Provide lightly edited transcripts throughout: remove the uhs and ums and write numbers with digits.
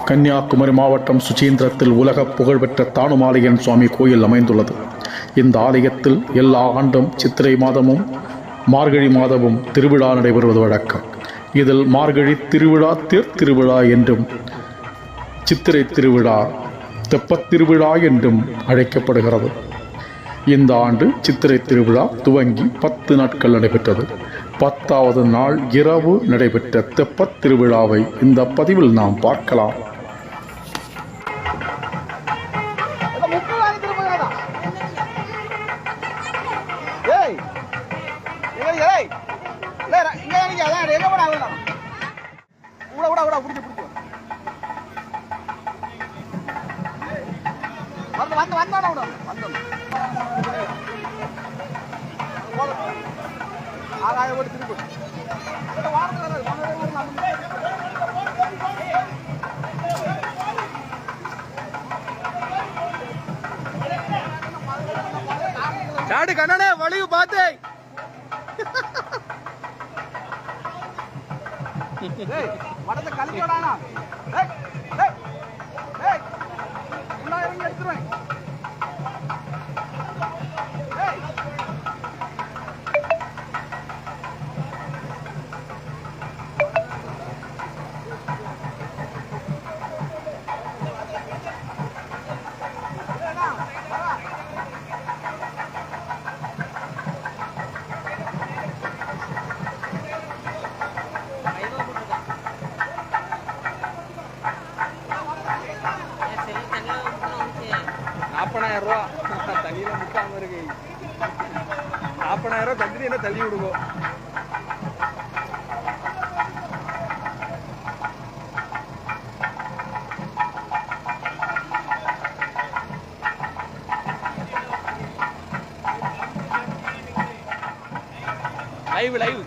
கன்னியாகுமரி மாவட்டம் சுசீந்திரத்தில் உலக புகழ்பெற்ற தானுமாலையன் சுவாமி கோயில் அமைந்துள்ளது. இந்த ஆலயத்தில் எல்லா ஆண்டும் சித்திரை மாதமும் மார்கழி மாதமும் திருவிழா நடைபெறுவது வழக்கம். இதில் மார்கழி திருவிழா தேர் திருவிழா என்றும், சித்திரை திருவிழா தெப்பத் திருவிழா என்றும் அழைக்கப்படுகிறது. இந்த ஆண்டு சித்திரை திருவிழா துவங்கி 10 நாட்கள் நடைபெற்றது. 10வது நாள் இரவு நடைபெற்ற தெப்பத் திருவிழாவை இந்த பதிவில் நாம் பார்க்கலாம். டாடி கண்ணனே வலிவு பாத்து மடத்தை கழிக்கடானா உள்ள இறங்கி எடுத்துருவேன். ரூபா தண்ணியில முக்காம இருக்கு. 40,000 தண்ணி என்ன தள்ளி விடுவோம். லைவ் லைவ்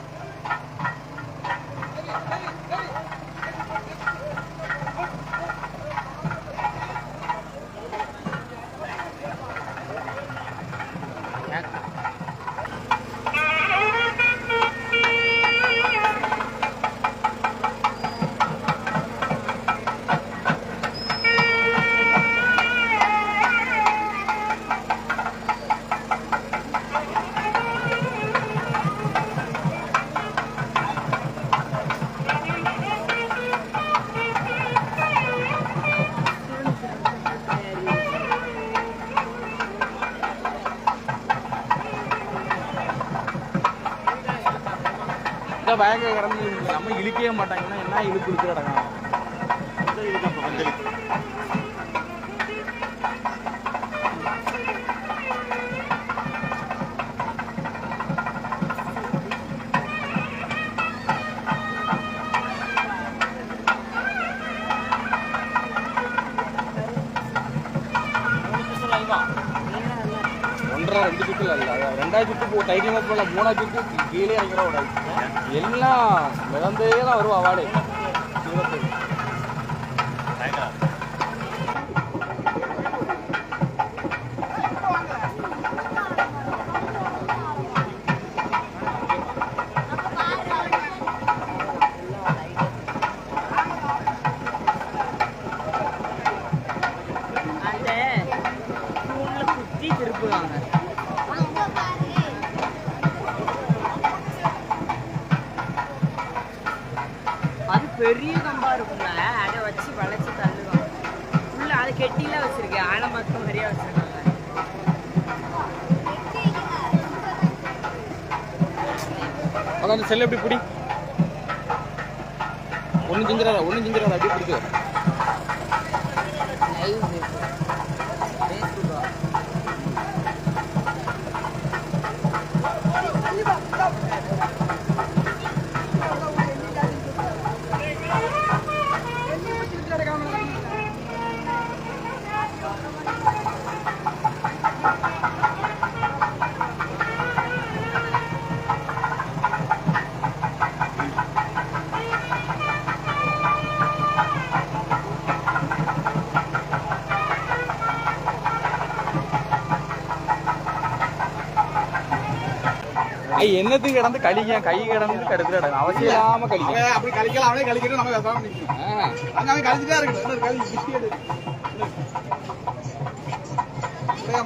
பயங்கர கிடந்து நம்ம இழுக்கவே மாட்டாங்கன்னா என்ன இழுப்பு இழுத்து கிடக்கலாம். ஒன்றரை 2 சுற்றுல இல்லை, 2வது சுற்று தைரியமாக போகல, 3வது சுற்று கீழே இறங்கிட கூடாது. எல்லாம் மிதந்தே தான் வரும் அவார்டு. அது பெரிய கம்பா இருக்கும்ல, அதை வச்சு வளைச்சு தள்ளுவாங்க. உள்ள அது கெட்டிலாம் வச்சிருக்கேன், ஆழம் மட்டும் நிறைய வச்சிருக்காங்க. அந்த செல்ல எப்படி பிடி, ஒன்று திங்கிறாரா அப்படி பிடிக்கும். என்னத்துக்கு கிடந்து கழிக்க கை கிடந்து கெடுத்துட அவசியம் இல்லாம கழிக்க அப்படி கழிக்கலாம் அவனே கழிக்கிட்டு நம்ம பேசாம நிற்கணும் அங்க அவன் கழிச்சுட்டே இருக்கணும் கழிச்சு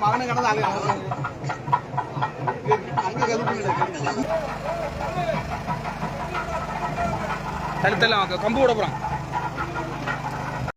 மகனை கடந்து அங்க தள்ளி தள்ள கம்பு விட போறான்